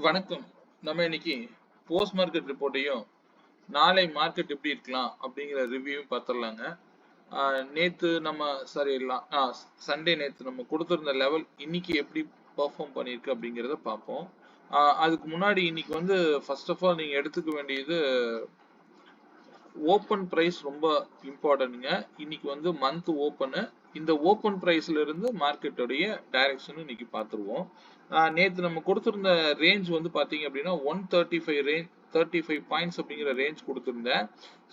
வணக்கம். நம்ம இன்னைக்கு போஸ்ட் மார்க்கெட் ரிப்போர்ட்டையும் நாளை மார்க்கெட் எப்படி இருக்கலாம் அப்படிங்கிற ரிவ்யூவும் பார்த்துடலாங்க. நேத்து நம்ம சண்டே நேத்து நம்ம கொடுத்திருந்த லெவல் இன்னைக்கு எப்படி பெர்ஃபார்ம் பண்ணியிருக்கு அப்படிங்கிறத பார்ப்போம். அதுக்கு முன்னாடி இன்னைக்கு வந்து ஃபர்ஸ்ட் ஆஃப் ஆல் நீங்க எடுத்துக்க வேண்டியது ஓப்பன் பிரைஸ் ரொம்ப இம்பார்ட்டன்ட்ங்க. இன்னைக்கு வந்து மந்த் ஓப்பனு. இந்த ஓப்பன் பிரைஸ்ல இருந்து மார்க்கெட்டுடைய டைரக்ஷன் இன்னைக்கு பார்த்துருவோம். நேத்து நம்ம கொடுத்திருந்த ரேஞ்ச் வந்து பாத்தீங்க அப்படின்னா 135 ரேஞ்ச் 35 பாயிண்ட்ஸ் அப்படிங்கிற ரேஞ்ச் கொடுத்திருந்தேன்.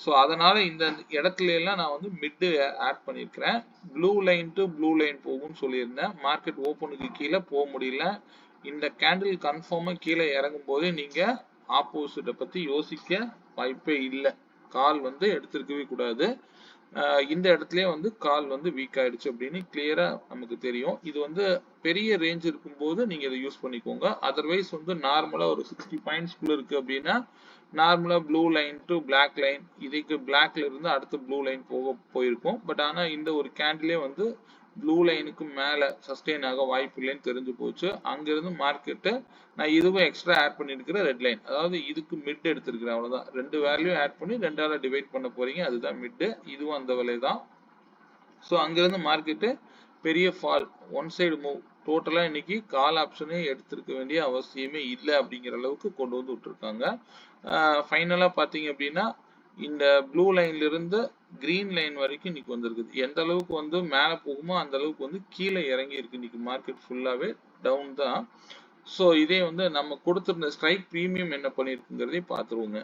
ஸோ அதனால இந்த இடத்துல எல்லாம் நான் வந்து மிட் ஆட் பண்ணியிருக்கிறேன். Blue line to blue line போகும்னு சொல்லியிருந்தேன். மார்க்கெட் ஓப்பனுக்கு கீழே போக முடியல. இந்த கேண்டில் கன்ஃபார்மா கீழே இறங்கும் போது நீங்க ஆப்போசிட்டை பத்தி யோசிக்க வாய்ப்பே இல்லை. கால் வந்து எடுத்திருக்கவே கூடாது. இந்த இடத்துலயே வந்து கால் வந்து வீக் ஆயிடுச்சு அப்படின்னு கிளியரா நமக்கு தெரியும். இது வந்து பெரிய ரேஞ்ச் இருக்கும்போது நீங்க இதை யூஸ் பண்ணிக்கோங்க. அதர்வைஸ் வந்து நார்மலா ஒரு 60 பாயிண்ட்ஸ்குள்ள இருக்கு அப்படின்னா நார்மலா blue line to black line, இதுக்கு பிளாக்ல இருந்து அடுத்து ப்ளூ லைன் போயிருக்கும். பட் ஆனா இந்த ஒரு கேண்டிலே வந்து ப்ளூ லைனுக்கு மேல சஸ்டெயின் ஆக வாய்ப்பு இல்லைன்னு தெரிஞ்சு போச்சு. அங்கிருந்து மார்க்கெட்டு நான் இதுவும் எக்ஸ்ட்ரா ஆட் பண்ணிருக்கிற ரெட் லைன், அதாவது இதுக்கு மிட் எடுத்திருக்கிறேன். அவ்வளவுதான். ரெண்டு வேல்யூ ஆட் பண்ணி ரெண்டால டிவைட் பண்ண போறீங்க. அதுதான் மிட். இதுவும் அந்த விலை தான். ஸோ அங்கிருந்து மார்க்கெட்டு பெரிய ஃபால், ஒன் சைடு மூவ். டோட்டலா இன்னைக்கு கால் ஆப்ஷனே எடுத்திருக்க வேண்டிய அவசியமே இல்லை அப்படிங்கிற அளவுக்கு கொண்டு வந்து விட்டுருக்காங்க. ஃபைனலா பாத்தீங்க அப்படின்னா இந்த ப்ளூ லைன்ல இருந்து கிரீன் லைன் வரைக்கும் இன்னைக்கு வந்திருக்குது. எந்த அளவுக்கு வந்து மேல போகுமோ அந்த அளவுக்கு வந்து கீழே இறங்கி இருக்கு. இன்னைக்கு மார்க்கெட் ஃபுல்லாவே டவுன் தான். ஸோ இதே வந்து நம்ம கொடுத்திருந்த ஸ்ட்ரைக் ப்ரீமியம் என்ன பண்ணிருக்குங்கிறதையும் பார்த்துருவோங்க.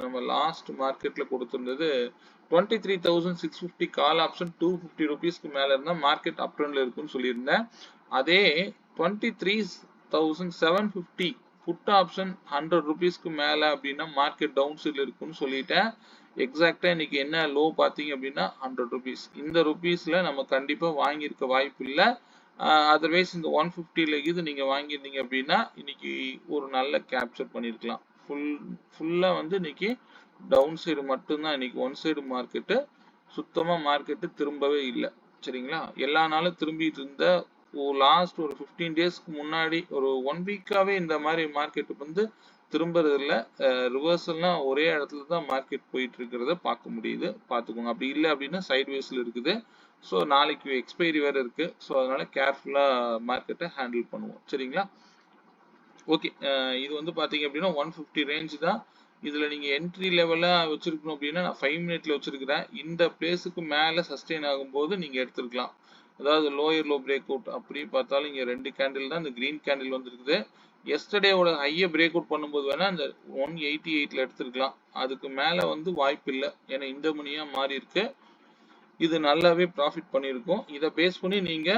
நம்ம லாஸ்ட் மார்க்கெட்ல கொடுத்திருந்தது 23,650 கால் ஆப்ஷன் 250 ருபீஸ்க்கு மேல இருந்தா மார்க்கெட் அப் ட்ரெண்ட்ல இருக்குன்னு சொல்லியிருந்தேன். அதே 23,750 புட் ஆப்ஷன் 100 ருபீஸ்க்கு மேல அப்படின்னா மார்க்கெட் டவுன் சைட்ல இருக்குன்னு சொல்லிட்டேன். எக்ஸாக்டா இன்னைக்கு என்ன லோ பாத்தீங்க அப்படின்னா 100 ருபீஸ். இந்த ருபீஸ்ல நம்ம கண்டிப்பா வாங்கியிருக்க வாய்ப்பு இல்லை. அதர்வைஸ் இந்த 150ல இது நீங்க வாங்கியிருந்தீங்க அப்படின்னா இன்னைக்கு ஒரு நல்ல கேப்சர் பண்ணிருக்கலாம். ஃபுல்லா வந்து இன்னைக்கு டவுன் சைடு மட்டும்தான். இன்னைக்கு ஒன் சைடு மார்க்கெட்டு சுத்தமா மார்க்கெட்டு திரும்பவே இல்லை. சரிங்களா? எல்லா நாளும் திரும்பிட்டு இருந்த லாஸ்ட் ஒரு 15 டேஸ்க்கு முன்னாடி ஒரு 1 வீக்காவே இந்த மாதிரி மார்க்கெட் வந்து திரும்புறது இல்லை. ரிவர்சல்லாம் ஒரே இடத்துல தான் மார்க்கெட் போயிட்டு இருக்கிறத பார்க்க முடியுது. பார்த்துக்கோங்க. அப்படி இல்லை அப்படின்னா சைட்வேஸ்ல இருக்குது. ஸோ நாளைக்கு எக்ஸ்பைரி வேற இருக்கு. ஸோ அதனால கேர்ஃபுல்லா மார்க்கெட்டை ஹேண்டில் பண்ணுவோம். சரிங்களா? ஓகே. இது வந்து பாத்தீங்க அப்படின்னா 150 ரேஞ்ச் தான். இதுல நீங்க என்ட்ரி லெவலா வச்சிருக்கணும் அப்படின்னா நான் 5 மினிட்ல வச்சிருக்கிறேன். இந்த பிளேஸுக்கு மேல சஸ்டெயின் ஆகும்போது நீங்க எடுத்துக்கலாம். அதாவது லோயர் லோ பிரேக் அவுட் அப்படி பார்த்தாலும் இங்க 2 கேண்டில் தான். இந்த கிரீன் கேண்டில் வந்திருக்குது. எஸ்டர்டேவோட ஹையை பிரேக் அவுட் பண்ணும்போது வேணா இந்த 188ல எடுத்துருக்கலாம். அதுக்கு மேல வந்து வாய்ப்பு இல்லை. ஏன்னா இந்த மணியா மாறி இருக்கு. இது நல்லாவே ப்ராஃபிட் பண்ணியிருக்கும். இதை பேஸ் பண்ணி நீங்க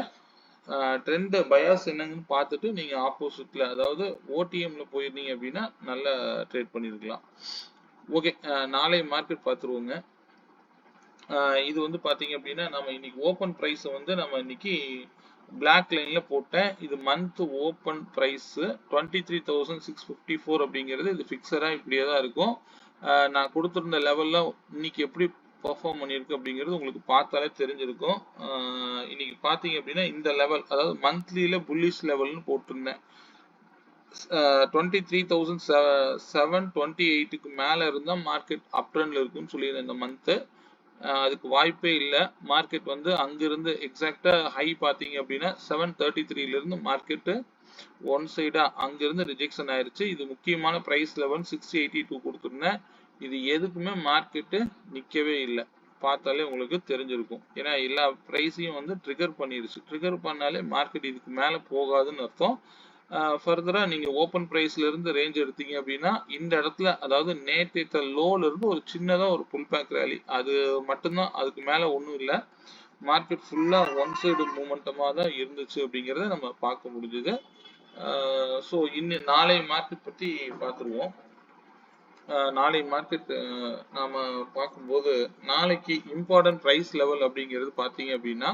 ட்ரெண்ட் பயாஸ் என்னன்னு பார்த்துட்டு நீங்க ஆப்போசிட்ல, அதாவது ஓடிஎம்ல போயிருந்தீங்க அப்படின்னா நல்லா ட்ரேட் பண்ணிருக்கலாம். ஓகே. நாளை மார்க்கெட் பார்த்துருவோங்க. இது வந்து பாத்தீங்க அப்படின்னா நம்ம இன்னைக்கு ஓப்பன் பிரைஸ் வந்து நம்ம இன்னைக்கு பிளாக் லைன்ல போட்டேன். இது மந்த் ஓப்பன் பிரைஸ் 23,654 அப்படிங்கிறது இது பிக்சரா இப்படியே தான் இருக்கும். நான் கொடுத்திருந்த லெவல்ல இன்னைக்கு எப்படி பெர்ஃபார்ம் பண்ணிருக்கு அப்படிங்கிறது உங்களுக்கு பார்த்தாலே தெரிஞ்சிருக்கும். இன்னைக்கு பாத்தீங்க அப்படின்னா இந்த லெவல், அதாவது மந்த்லியில புல்லிஷ் லெவல்னு போட்டிருந்தேன். 23,728க்கு மேல இருந்தா மார்க்கெட் அப் ட்ரெண்ட்ல இருக்குன்னு சொல்லியிருந்தேன் இந்த மந்த். அதுக்கு வாய்ப்பே இல்லை. மார்க்கெட் வந்து அங்கிருந்து எக்ஸாக்டா ஹை பாத்தீங்க அப்படின்னா 733ல இருந்து மார்க்கெட் ஒன் சைடா அங்கிருந்து ரிஜெக்ஷன் ஆயிருச்சு. இது முக்கியமான பிரைஸ் லெவல் 682 கொடுத்துருந்தேன். இது எதுக்குமே மார்க்கெட்டு நிக்கவே இல்லை. பார்த்தாலே உங்களுக்கு தெரிஞ்சிருக்கும். ஏன்னா எல்லா பிரைஸையும் வந்து ட்ரிகர் பண்ணிருச்சு. ட்ரிகர் பண்ணாலே மார்க்கெட் இதுக்கு மேல போகாதுன்னு அர்த்தம். ஃபர்தரா நீங்க ஓப்பன் பிரைஸ்ல இருந்து ரேஞ்ச் எடுத்தீங்க அப்படின்னா இந்த இடத்துல, அதாவது நேற்று லோல இருந்து ஒரு சின்னதா ஒரு புல் பேக் ரேலி, அது மட்டும்தான். அதுக்கு மேல ஒன்றும் இல்லை. மார்க்கெட் ஃபுல்லா ஒன் சைடு மூமெண்டமா தான் இருந்துச்சு அப்படிங்கிறத நம்ம பார்க்க முடிஞ்சது. ஸோ இன்னும் நாளை மார்க்கெட் பத்தி பார்த்துருவோம். நாளை மார்க்கெட் நாம பார்க்கும்போது நாளைக்கு இம்பார்ட்டன்ட் பிரைஸ் லெவல் அப்படிங்கிறது பாத்தீங்க அப்படின்னா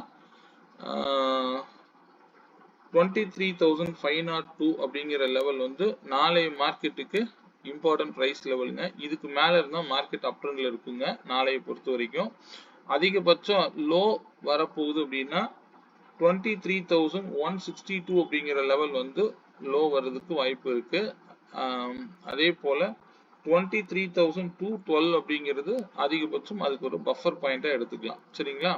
23,502 அப்படிங்கிற லெவல் வந்து நாளை மார்க்கெட்டுக்கு இம்பார்ட்டன்ட் பிரைஸ் லெவலுங்க. இதுக்கு மேல இருந்தா மார்க்கெட் அப் ட்ரெண்ட்ல இருக்குங்க நாளைய பொறுத்த வரைக்கும். அதிகபட்சம் லோ வரப்போகுது அப்படின்னா 23,162 அப்படிங்கிற லெவல் வந்து லோ வர்றதுக்கு வாய்ப்பு இருக்கு. அதே போல 23,212 அப்படிங்கிறது அதிகபட்சம், அதுக்கு ஒரு பஃபர் பாயிண்டா எடுத்துக்கலாம். சரிங்களா?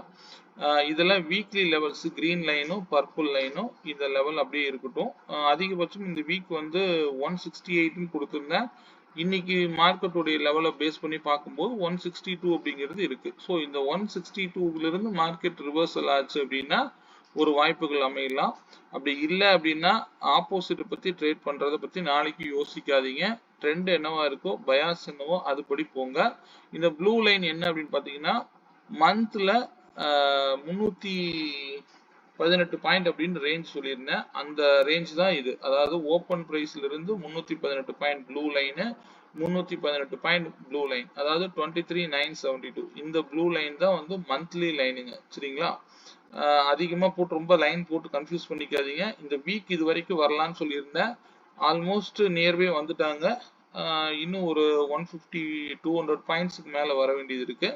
இதெல்லாம் வீக்லி லெவல்ஸ், கிரீன் லைனும் பர்பிள் லைனும் இந்த லெவல் அப்படியே இருக்கட்டும். அதிகபட்சம் இந்த வீக் வந்து 168 கொடுத்துருந்தேன். இன்னைக்கு மார்க்கெட்டுடைய லெவலை பேஸ் பண்ணி பார்க்கும்போது 162 அப்படிங்கிறது இருக்கு. ஸோ இந்த 162ல இருந்து மார்க்கெட் ரிவர்சல் ஆச்சு அப்படின்னா ஒரு வாய்ப்புகள் அமையலாம். அப்படி இல்லை அப்படின்னா ஆப்போசிட் பத்தி ட்ரேட் பண்றதை பத்தி நாளைக்கு யோசிக்காதீங்க. ட்ரெண்ட் என்னவா இருக்கோ, பயாஸ் என்னவோ அதுபடி போங்க. இந்த ப்ளூ லைன் என்ன அப்படின்னு பாத்தீங்கன்னா மந்த்ல 318 பாயிண்ட் அப்படின்னு ரேஞ்ச் சொல்லியிருந்தேன். அந்த ரேஞ்ச் தான் இது. அதாவது ஓப்பன் பிரைஸ்ல இருந்து 318 point blue line, 318 point blue line, அதாவது 23,972. இந்த ப்ளூ லைன் தான் வந்து மந்த்லி லைனுங்க. சரிங்களா? அதிகமா போட்டு ரொம்ப லைன் போட்டு கன்ஃபியூஸ் பண்ணிக்காதீங்க. இந்த வீக் இது வரைக்கும் வரலான்னு சொல்லியிருந்தேன். ஆல்மோஸ்ட் நியர்பை வந்துட்டாங்க. இன்னும் ஒரு 150-200 பாயிண்ட்ஸுக்கு மேல வர வேண்டியது இருக்கு.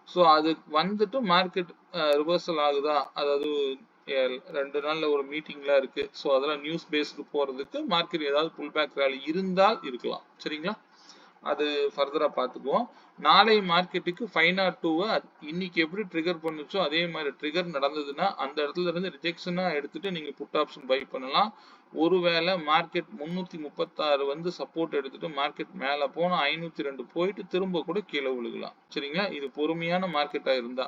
ஸோ அது வந்துட்டு மார்க்கெட் ரிவர்சல் ஆகுதா, அதாவது 2 நாள்ல ஒரு மீட்டிங்லாம் இருக்கு. ஸோ அதெல்லாம் நியூஸ் பேஸ்டு போறதுக்கு மார்க்கெட் ஏதாவது புல் பேக் ரேலி இருந்தால் இருக்கலாம். சரிங்களா? அது ஃபர்தரா பார்த்துக்குவோம். நாளை மார்க்கெட்டுக்கு 502 இன்னைக்கு எப்படி ட்ரிகர் பண்ணுச்சோ அதே மாதிரி ட்ரிகர் நடந்ததுன்னா அந்த இடத்துல இருந்து ரிஜெக்ஷனா எடுத்துட்டு நீங்க புட் ஆப்ஷன் பை பண்ணலாம். ஒருவேளை மார்க்கெட் 336 வந்து சப்போர்ட் எடுத்துட்டு மார்க்கெட் மேல போனா 502 போயிட்டு திரும்ப கூட கீழே விழுகலாம். சரிங்களா? இது பொறுமையான மார்க்கெட்டா இருந்தா.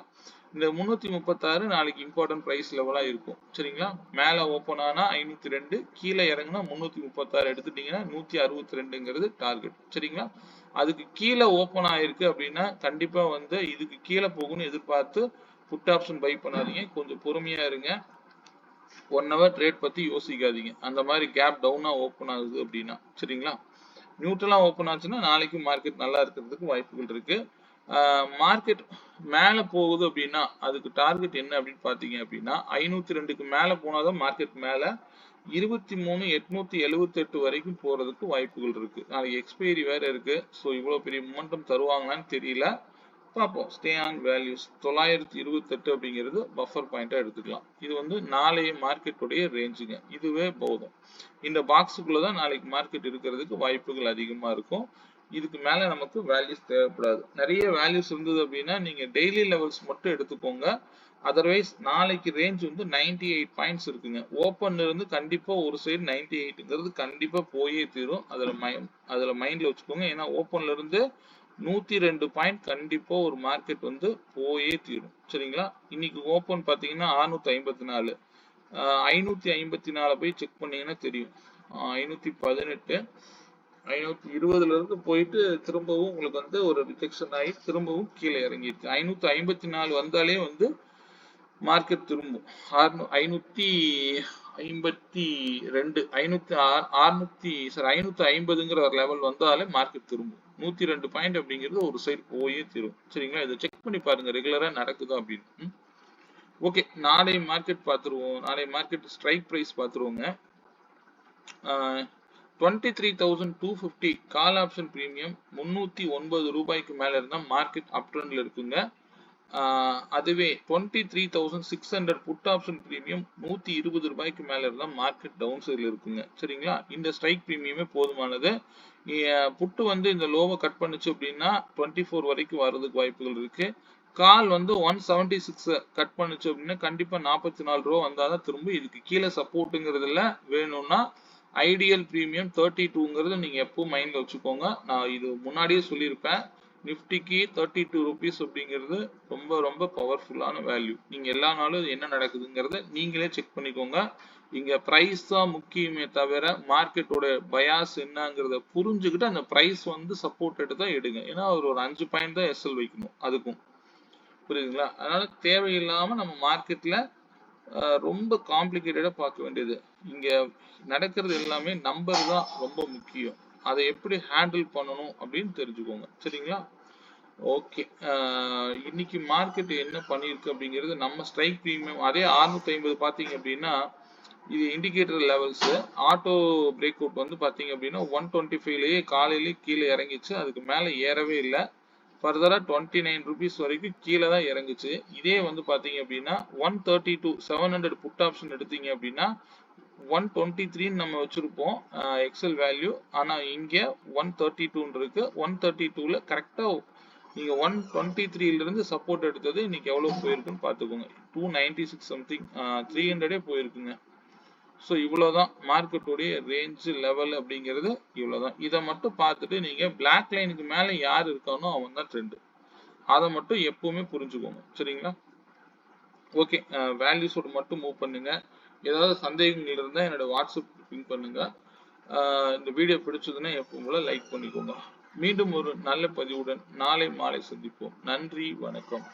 இந்த 336 நாளைக்கு இம்பார்ட்டன்ட் பிரைஸ் லெவலா இருக்கும். சரிங்களா? மேல ஓபன் ஆனா 502, கீழே இறங்குனா 336 எடுத்துட்டீங்கன்னா 162ங்கிறது டார்கெட். சரிங்களா? அதுக்கு கீழே ஓபன் ஆயிருக்கு அப்படின்னா கண்டிப்பா வந்து இதுக்கு கீழே போகும்னு எதிர்பார்த்து புட் ஆப்ஷன் பை பண்ணாதீங்க. கொஞ்சம் பொறுமையா இருங்க. 1 hour ட்ரேட் பத்தி யோசிக்காதீங்க. அந்த மாதிரி கேப் டவுனா ஓபன் ஆகுது அப்படின்னா. சரிங்களா? நியூட்ரலா ஓபன் ஆச்சுன்னா நாளைக்கு மார்க்கெட் நல்லா இருக்கிறதுக்கு வாய்ப்புகள் இருக்கு. மார்க்கெட் மேல போகுது அப்படின்னா அதுக்கு டார்கெட் என்ன அப்படின்னு பாத்தீங்க அப்படின்னா 502க்கு மேல போனாதான் மார்க்கெட் மேல 23,878 வரைக்கும் போறதுக்கு வாய்ப்புகள் இருக்கு. நாளைக்கு எக்ஸ்பைரி வேற இருக்கு. ஸோ இவ்வளவு பெரிய மொமெண்டம் தருவாங்களான்னு தெரியல. பார்ப்போம். ஸ்டே ஆன் வேல்யூஸ் 928 அப்படிங்கிறது பஃபர் பாயிண்டா எடுத்துக்கலாம். இது வந்து நாளைய மார்க்கெட்டுடைய ரேஞ்சுங்க. இதுவே போதும். இந்த பாக்ஸுக்குள்ளதான் நாளைக்கு மார்க்கெட் இருக்கிறதுக்கு வாய்ப்புகள் அதிகமா இருக்கும். இதுக்கு மேல நமக்கு வேல்யூஸ் தேவைப்படாது. நிறைய வேல்யூஸ் இருந்தது அப்படின்னா நீங்க டெய்லி லெவல்ஸ் மட்டும் எடுத்துக்கோங்க. அதர்வைஸ் நாளைக்கு ரேஞ்ச் வந்து 98 பாயிண்ட்ஸ் இருக்குங்க. ஓப்பன்ல இருந்து கண்டிப்பா ஒரு சைடு 98ங்கிறது கண்டிப்பா போயே தீரும். அதுல மைண்ட்ல வச்சுக்கோங்க. ஏன்னா ஓப்பன்ல இருந்து 102 பாயிண்ட் கண்டிப்பா ஒரு மார்க்கெட் வந்து போயே தீரும். சரிங்களா? இன்னைக்கு ஓப்பன் பாத்தீங்கன்னா 654, 554 போய் செக் பண்ணீங்கன்னா தெரியும். 518, 520ல இருந்து போயிட்டு திரும்பவும் உங்களுக்கு வந்து ஒரு ரிஜெக்ஷன் ஆகி திரும்பவும் கீழே இறங்கிருக்கு. 554 வந்தாலே வந்து மார்க்கெட் திரும்பும். 550ங்கிற ஒரு லெவல் வந்தாலே மார்க்கெட் திரும்பும். 102 பாயிண்ட் அப்படிங்கிறது ஒரு சைடு போயே தீரும். சரிங்களா? இதை செக் பண்ணி பாருங்க ரெகுலரா நடக்குதா அப்படின்னு. ஓகே, நாளை மார்க்கெட் பார்த்துருவோம். நாளை மார்க்கெட் ஸ்ட்ரைக் பிரைஸ் பார்த்துருவோங்க. 23,250 கால் ஆப்ஷன் பிரீமியம் 309 ரூபாய்க்கு மேல இருந்தா மார்க்கெட் அப் ட்ரெண்ட்ல இருக்குங்க. அதுவே 23,600 புட் ஆப்ஷன் பிரீமியம் 120 ரூபாய்க்கு மேல இருந்தா மார்க்கெட் டவுன் சைட்ல இருக்குங்க. சரிங்களா? இந்த ஸ்ட்ரைக் பிரீமியமே போதுமானது. புட்டு வந்து இந்த லோவை கட் பண்ணுச்சு அப்படின்னா 24 வரைக்கும் வர்றதுக்கு வாய்ப்புகள் இருக்கு. கால் வந்து 176 கட் பண்ணுச்சு அப்படின்னா கண்டிப்பா 44 ரூபா வந்தாதான் திரும்ப இதுக்கு கீழே சப்போர்ட்டுங்கிறதுல வேணும்னா ஐடியல் பிரீமியம் 32ங்கிறது நீங்க எப்பவும் மைண்ட்ல வச்சுக்கோங்க. நான் இது முன்னாடியே சொல்லியிருப்பேன். நிஃப்டிக்கு 32 rupees அப்படிங்கிறது ரொம்ப ரொம்ப பவர்ஃபுல்லான வேல்யூ. நீங்க எல்லா நாளும் என்ன நடக்குதுங்கிறத நீங்களே செக் பண்ணிக்கோங்க. இங்க பிரைஸ் தான் முக்கியமே தவிர மார்க்கெட்டோட பயாஸ் என்னங்கிறத புரிஞ்சுக்கிட்டு அந்த பிரைஸ் வந்து சப்போர்ட் எடுத்தா எடுங்க. ஏன்னா ஒரு 5 பாயிண்ட் தான் எஸ்எல் வைக்கணும் அதுக்கும். புரியுதுங்களா? அதனால தேவையில்லாம நம்ம மார்க்கெட்ல ரொம்ப காம்ப்ளிகேட்டடா பார்க்க வேண்டியது. இங்க நடக்கிறது எல்லாமே நம்பர் தான் ரொம்ப முக்கியம். அதை எப்படி ஹேண்டில் பண்ணணும் அப்படின்னு தெரிஞ்சுக்கோங்க. சரிங்களா? ஓகே, இன்னைக்கு மார்க்கெட் என்ன பண்ணிருக்கு அப்படிங்கிறது நம்ம ஸ்ட்ரைக் பிரீமியம் அதே 650 பாத்தீங்க அப்படின்னா இது indicator levels. Auto break out வந்து பாத்தீங்க அப்படின்னா 125லயே காலையிலேயே கீழே இறங்கிச்சு. அதுக்கு மேல ஏறவே இல்லை. ஃபர்தரா 29 rupees வரைக்கும் கீழே தான் இறங்குச்சு. இதே வந்து பாத்தீங்க அப்படின்னா 132 700 புட் ஆப்ஷன் எடுத்தீங்க அப்படின்னா 123 நம்ம வச்சிருப்போம் எக்ஸல் வேல்யூ. ஆனா இங்க 132 இருக்கு. 132ல கரெக்டா நீங்க 123ல இருந்து சப்போர்ட் எடுத்தது இன்னைக்கு எவ்வளவு போயிருக்குன்னு பாத்துக்கோங்க. 296 சம்திங் 300 போயிருக்குங்க. ஸோ இவ்வளவுதான் மார்க்கெட்டுடைய ரேஞ்ச் லெவல் அப்படிங்கிறது இவ்வளவுதான். இதை மட்டும் பார்த்துட்டு நீங்க பிளாக் லைனுக்கு மேல யார் இருக்கானோ அவன் தான் ட்ரெண்ட். அதை மட்டும் எப்பவுமே புரிஞ்சுக்கோங்க. சரிங்களா? ஓகே, வேல்யூஸோட மட்டும் மூவ் பண்ணுங்க. ஏதாவது சந்தேகங்கள் இருந்தால் என்னோட வாட்ஸ்அப் பிங் பண்ணுங்க. இந்த வீடியோ பிடிச்சதுன்னா எப்பவும் போல லைக் பண்ணிக்கோங்க. மீண்டும் ஒரு நல்ல பதிவுடன் நாளை மாலை சந்திப்போம். நன்றி, வணக்கம்.